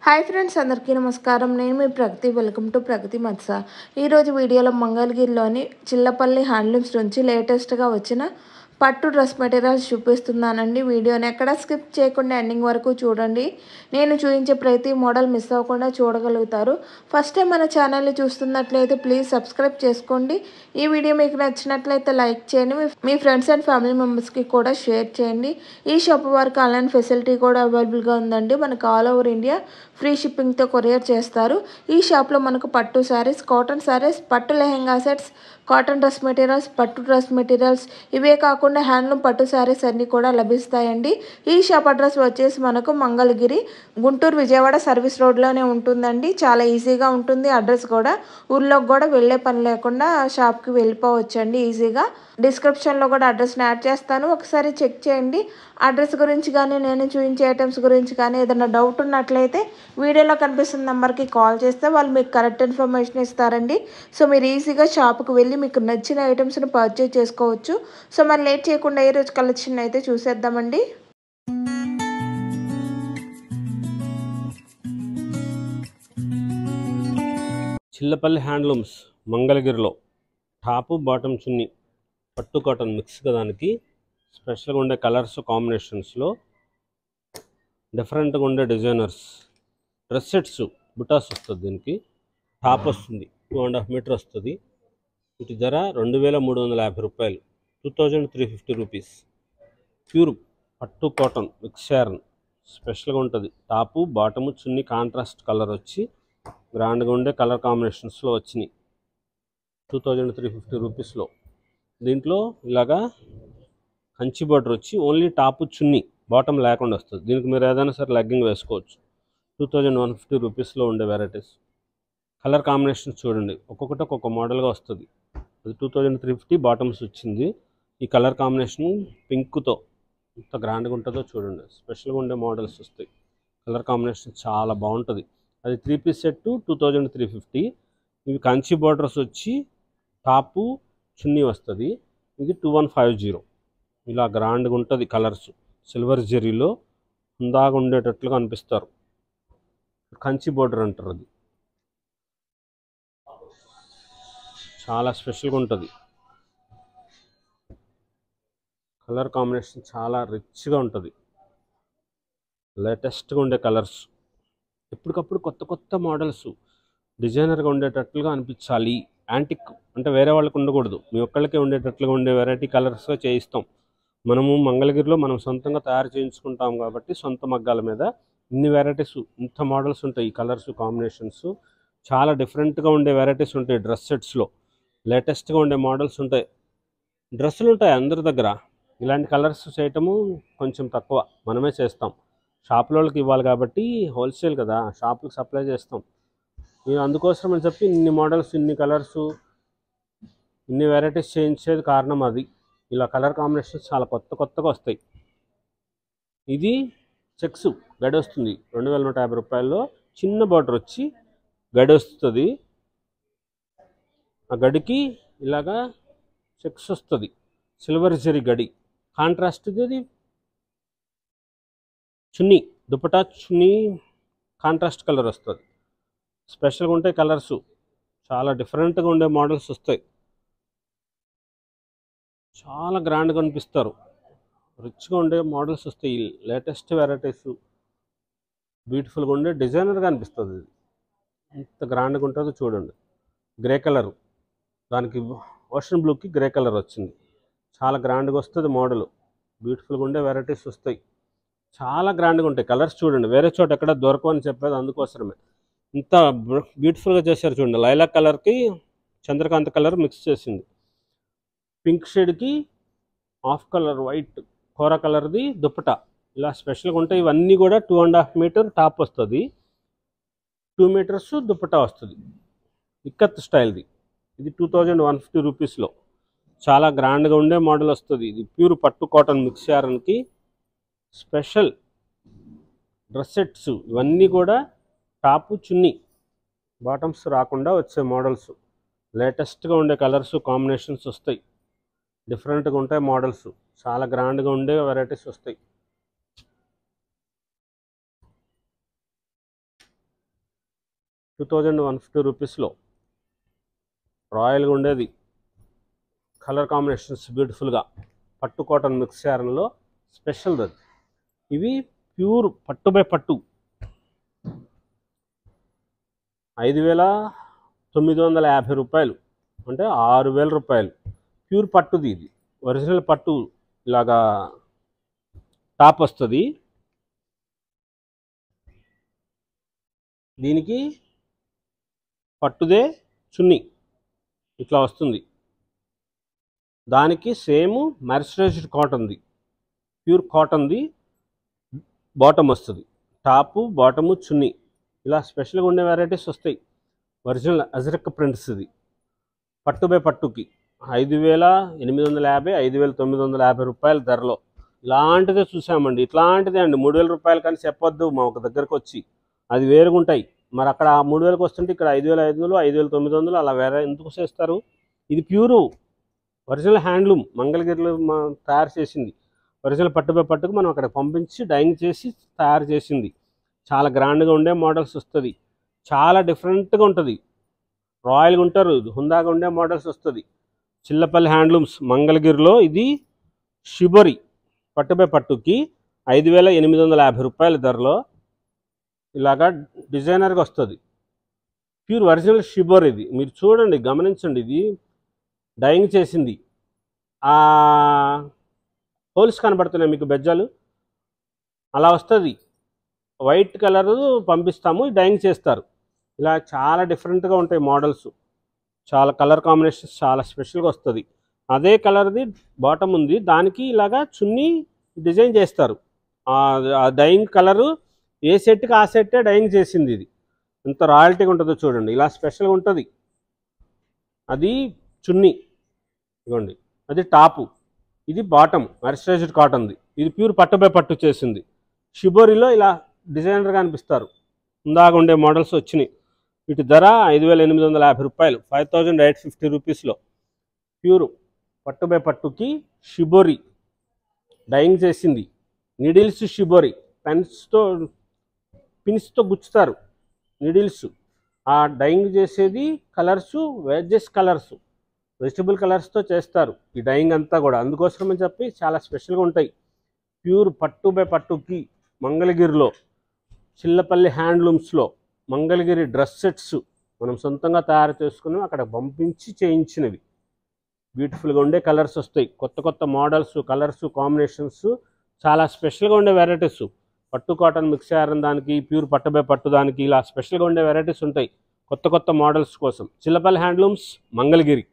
Hi friends, అందరికీ నమస్కారం. నేను మీ ప్రగతి. వెల్కమ్ టు ప్రగతి మత్స. ఈరోజు వీడియోలో మంగళగిరిలోని చిల్లపల్లి హ్యాండ్లూమ్స్ నుంచి లేటెస్ట్గా వచ్చిన పట్టు డ్రెస్ మెటీరియల్స్ చూపిస్తున్నానండి. వీడియోని ఎక్కడ స్కిప్ చేయకుండా ఎండింగ్ వరకు చూడండి. నేను చూపించే ప్రతి మోడల్ మిస్ అవ్వకుండా చూడగలుగుతారు. ఫస్ట్ టైం మన ఛానల్ని చూస్తున్నట్లయితే ప్లీజ్ సబ్స్క్రైబ్ చేసుకోండి. ఈ వీడియో మీకు నచ్చినట్లయితే లైక్ చేయండి. మీ ఫ్రెండ్స్ అండ్ ఫ్యామిలీ మెంబర్స్కి కూడా షేర్ చేయండి. ఈ షాప్ వారికి ఆన్లైన్ ఫెసిలిటీ కూడా అవైలబుల్గా ఉందండి. మనకు ఆల్ ఓవర్ ఇండియా ఫ్రీ షిప్పింగ్తో కొరియర్ చేస్తారు. ఈ షాప్లో మనకు పట్టు శారీస్, కాటన్ శారీస్, పట్టు lehenga sets, cotton dress materials, పట్టు డ్రెస్ మెటీరియల్స్, ఇవే కాకుండా హ్యాండ్లూమ్ పట్టు శారీస్ అన్నీ కూడా లభిస్తాయండి. ఈ షాప్ అడ్రస్ వచ్చేసి మనకు మంగళగిరి, గుంటూరు విజయవాడ సర్వీస్ రోడ్లోనే ఉంటుందండి. చాలా ఈజీగా ఉంటుంది. అడ్రస్ కూడా ఊర్లోకి కూడా వెళ్ళే పని లేకుండా షాప్కి వెళ్ళిపోవచ్చండి ఈజీగా. డిస్క్రిప్షన్లో కూడా అడ్రస్ని యాడ్ చేస్తాను, ఒకసారి చెక్ చేయండి. అడ్రస్ గురించి కానీ నేను చూపించే ఐటమ్స్ గురించి కానీ ఏదైనా డౌట్ ఉన్నట్లయితే వీడియోలో కనిపిస్తున్న నెంబర్కి కాల్ చేస్తే వాళ్ళు మీకు కరెక్ట్ ఇన్ఫర్మేషన్ ఇస్తారండి. సో మీరు ఈజీగా షాప్కి వెళ్ళి మీకు నచ్చిన ఐటమ్స్ని పర్చేజ్ చేసుకోవచ్చు. సో మరి లేట్ చేయకుండా ఈ రోజు కలెక్షన్ అయితే చూసేద్దామండి. చిల్లపల్లి హ్యాండ్లూమ్స్ మంగళగిరిలో టాపు బాటమ్ చున్నీ పట్టు కాటన్ మిక్స్గా దానికి స్పెషల్గా ఉండే కలర్స్ కాంబినేషన్స్లో డిఫరెంట్గా ఉండే డిజైనర్స్ డ్రెస్ సెట్స్ బుటాస్ వస్తుంది. దీనికి టాప్ వస్తుంది 2.5 మీటర్ వస్తుంది. వీటి ధర 2350 రూపాయలు, 2350 రూపీస్. ప్యూర్ పట్టు కాటన్ మిక్స్ యార్న్ స్పెషల్గా ఉంటుంది. టాపు బాటము చున్నీ కాంట్రాస్ట్ కలర్ వచ్చి గ్రాండ్గా ఉండే కలర్ కాంబినేషన్స్లో వచ్చినాయి 2350 రూపీస్లో. దీంట్లో ఇలాగా కంచి బార్డర్ వచ్చి ఓన్లీ టాపు చున్నీ బాటమ్ లేకుండా వస్తుంది. దీనికి మీరు ఏదైనా సరే లెగ్గింగ్ వేసుకోవచ్చు. 2150 రూపీస్లో ఉండే వెరైటీస్. కలర్ కాంబినేషన్స్ చూడండి, ఒక్కొక్కటి ఒక్కొక్క మోడల్గా వస్తుంది. అది 2350 బాటమ్స్ వచ్చింది. ఈ కలర్ కాంబినేషన్ పింక్తో ఎంత గ్రాండ్గా ఉంటుందో చూడండి. స్పెషల్గా ఉండే మోడల్స్ వస్తాయి. కలర్ కాంబినేషన్ చాలా బాగుంటుంది. అది 3 పీస్ సెట్ 2350. ఇవి కంచి బార్డర్స్ వచ్చి టాపు చున్నీ వస్తుంది. ఇది 2150. ఇలా గ్రాండ్గా ఉంటుంది. కలర్స్ సిల్వర్ జెరీలో హుందాగా ఉండేటట్లుగా అనిపిస్తారు. కంచి బార్డర్ అంటారు. అది చాలా స్పెషల్గా ఉంటుంది. కలర్ కాంబినేషన్ చాలా రిచ్గా ఉంటుంది. లేటెస్ట్గా ఉండే కలర్స్, ఎప్పటికప్పుడు కొత్త కొత్త మోడల్స్ డిజైనర్గా ఉండేటట్లుగా అనిపించాలి. యాంటిక్ అంటే వేరే వాళ్ళకి ఉండకూడదు, మీ ఒక్కళ్ళకే ఉండేటట్లుగా ఉండే వెరైటీ కలర్స్గా చేయిస్తాం. మనము మంగళగిరిలో మనం సొంతంగా తయారు చేయించుకుంటాం కాబట్టి సొంత మగ్గాల మీద ఇన్ని వెరైటీస్, ఇంత మోడల్స్ ఉంటాయి. ఈ కలర్స్ కాంబినేషన్స్ చాలా డిఫరెంట్గా ఉండే వెరైటీస్ ఉంటాయి. డ్రెస్ సెట్స్లో లేటెస్ట్గా ఉండే మోడల్స్ ఉంటాయి. డ్రెస్సులు ఉంటాయి అందరి దగ్గర. ఇలాంటి కలర్స్ చేయటము కొంచెం తక్కువ, మనమే చేస్తాం. షాపులకి ఇవ్వాలి కాబట్టి హోల్సేల్ కదా, షాపులకు సప్లై చేస్తాం. నేను అందుకోసం అని చెప్పి ఇన్ని మోడల్స్, ఇన్ని కలర్స్, ఇన్ని వెరైటీస్ చేయించేది కారణం అది. ఇలా కలర్ కాంబినేషన్స్ చాలా కొత్త కొత్తగా వస్తాయి. ఇది చెక్స్ గడి వస్తుంది 2150 రూపాయల్లో. చిన్న బార్డర్ వచ్చి గడి వస్తుంది. ఆ గడికి ఇలాగా చెక్స్ వస్తుంది. సిల్వర్ జరీ గడి కాంట్రాస్ట్. ఇది చున్నీ, దుపటా చున్నీ కాంట్రాస్ట్ కలర్ వస్తుంది. స్పెషల్గా ఉంటాయి కలర్స్, చాలా డిఫరెంట్గా ఉండే మోడల్స్ వస్తాయి. చాలా గ్రాండ్గా అనిపిస్తారు. రిచ్గా ఉండే మోడల్స్ వస్తాయి. లేటెస్ట్ వెరైటీస్ బ్యూటిఫుల్గా ఉండే డిజైనర్గా అనిపిస్తుంది. ఇది ఎంత గ్రాండ్గా ఉంటుందో చూడండి. గ్రే కలర్, దానికి ఓషన్ బ్లూకి గ్రే కలర్ వచ్చింది. చాలా గ్రాండ్గా వస్తుంది మోడల్. బ్యూటిఫుల్గా ఉండే వెరైటీస్ వస్తాయి. చాలా గ్రాండ్గా ఉంటాయి కలర్స్ చూడండి. వేరే చోట ఎక్కడ దొరకవని చెప్పేది అందుకోసమే. ఇంత బ్యూటిఫుల్గా చేశారు చూడండి. లైలాక్ కలర్కి చంద్రకాంత్ కలర్ మిక్స్ చేసింది. పింక్ షేడ్కి ఆఫ్ కలర్ వైట్ కోరా కలర్ది దుప్పట. ఇలా స్పెషల్గా ఉంటాయి. ఇవన్నీ కూడా 2.5 మీటర్ టాప్ వస్తుంది, 2 మీటర్స్ దుప్పట వస్తుంది. ఇక్కత్ స్టైల్ది. ఇది 2150 రూపీస్లో చాలా గ్రాండ్గా ఉండే మోడల్ వస్తుంది. ఇది ప్యూర్ పట్టు కాటన్ మిక్స్ యారన్కి స్పెషల్ డ్రెస్ సెట్స్. ఇవన్నీ కూడా టాపు చున్నీ బాటమ్స్ రాకుండా వచ్చే మోడల్స్. లేటెస్ట్గా ఉండే కలర్స్ కాంబినేషన్స్ వస్తాయి. డిఫరెంట్గా ఉంటాయి మోడల్స్. చాలా గ్రాండ్గా ఉండే వెరైటీస్ వస్తాయి. 2150 రూపీస్లో రాయల్గా ఉండేది. కలర్ కాంబినేషన్స్ బ్యూటిఫుల్గా పట్టు కాటన్ మిక్స్ శారీలో స్పెషల్ అది. ఇవి ప్యూర్ పట్టు బై పట్టు 5,950 రూపాయలు, అంటే 6,000 రూపాయలు. ప్యూర్ పట్టుది ఇది, ఒరిజినల్ పట్టు. ఇలాగా టాప్ వస్తుంది, దీనికి పట్టుదే చున్నీ ఇట్లా వస్తుంది. దానికి సేమ్ మర్సరైజ్డ్ కాటన్ది, ప్యూర్ కాటన్ది బాటమ్ వస్తుంది. టాపు బాటము చున్నీ ఇలా స్పెషల్గా ఉండే వెరైటీస్ వస్తాయి. ఒరిజినల్ అజరక్ ప్రింట్స్ ఇది పట్టు బై పట్టుకి 5,850 5,950 రూపాయల ధరలో ఇలాంటిదే చూసామండి. ఇట్లాంటిదే అండి 3,000 రూపాయలు కానీ చెప్పొద్దు మా ఒక దగ్గరకు వచ్చి, అది వేరుగా ఉంటాయి. మరి అక్కడ 3,000కి వస్తుంటే ఇక్కడ 5,500 5,900 అలా వేరే ఎందుకు చేస్తారు? ఇది ప్యూరు ఒరిజినల్ హ్యాండ్లూమ్ మంగళగిరిలో తయారు చేసింది. ఒరిజినల్ పట్టు బై పట్టుకు మనం అక్కడ పంపించి డైయింగ్ చేసి తయారు చేసింది. చాలా గ్రాండ్గా ఉండే మోడల్స్ వస్తుంది, చాలా డిఫరెంట్గా ఉంటుంది. రాయల్గా ఉంటారు, హుందాగా ఉండే మోడల్స్ వస్తుంది. చిల్లపల్లి హ్యాండ్లూమ్స్ మంగళగిరిలో ఇది షిబోరి పట్టు బై పట్టుకి 5,850 రూపాయల ధరలో ఇలాగా డిజైనర్గా వస్తుంది. ప్యూర్ ఒరిజినల్ షిబోర్ ఇది. మీరు చూడండి, గమనించండి, ఇది డైయింగ్ చేసింది. హోల్స్ కనబడుతున్నాయి మీకు, బెజ్జాలు అలా వస్తుంది. వైట్ కలర్ పంపిస్తాము, డైయింగ్ చేస్తారు. ఇలా చాలా డిఫరెంట్గా ఉంటాయి మోడల్స్, చాలా కలర్ కాంబినేషన్స్ చాలా స్పెషల్గా వస్తుంది. అదే కలర్ది బాటమ్ ఉంది, దానికి ఇలాగా చున్నీ డిజైన్ చేస్తారు. ఆ డైయింగ్ కలరు ఏ సెట్కి ఆ సెట్టే డైయింగ్ చేసింది. ఇది ఎంత రాయల్టీగా ఉంటుందో చూడండి, ఇలా స్పెషల్గా ఉంటుంది. అది చున్నీ ఇవ్వండి, అది టాపు, ఇది బాటమ్ మర్సరైజ్డ్ కాటన్ది. ఇది ప్యూర్ పట్టు బై పట్టు చేసింది. షిబోరిలో ఇలా డిజైనర్గా అనిపిస్తారు. ఇందాక ఉండే మోడల్స్ వచ్చినాయి. వీటి ధర 5,850 రూపాయలు, 5,850 రూపీస్లో ప్యూర్ పట్టు బై పట్టుకి షిబోరి డైయింగ్ చేసింది. నిడిల్స్ షిబోరి పిన్స్తో గుచ్చుతారు నిడిల్స్. ఆ డైయింగ్ చేసేది కలర్సు వెజిటబుల్ కలర్స్తో చేస్తారు ఈ డైయింగ్ అంతా కూడా. అందుకోసం అని చెప్పి చాలా స్పెషల్గా ఉంటాయి. ప్యూర్ పట్టు బై పట్టుకి మంగళగిరిలో చిల్లపల్లి హ్యాండ్లూమ్స్లో మంగళగిరి డ్రెస్ సెట్స్ మనం సొంతంగా తయారు చేసుకుని అక్కడ పంపించి చేయించినవి. బ్యూటిఫుల్గా ఉండే కలర్స్ వస్తాయి, కొత్త కొత్త మోడల్స్, కలర్స్, కాంబినేషన్స్, చాలా స్పెషల్గా ఉండే వెరైటీస్. పట్టు కాటన్ మిక్స్ అయ్యారని దానికి, ప్యూర్ పట్టు బై పట్టు దానికి ఇలా స్పెషల్గా ఉండే వెరైటీస్ ఉంటాయి కొత్త కొత్త మోడల్స్ కోసం. చిల్లపల్లి హ్యాండ్లూమ్స్ మంగళగిరి.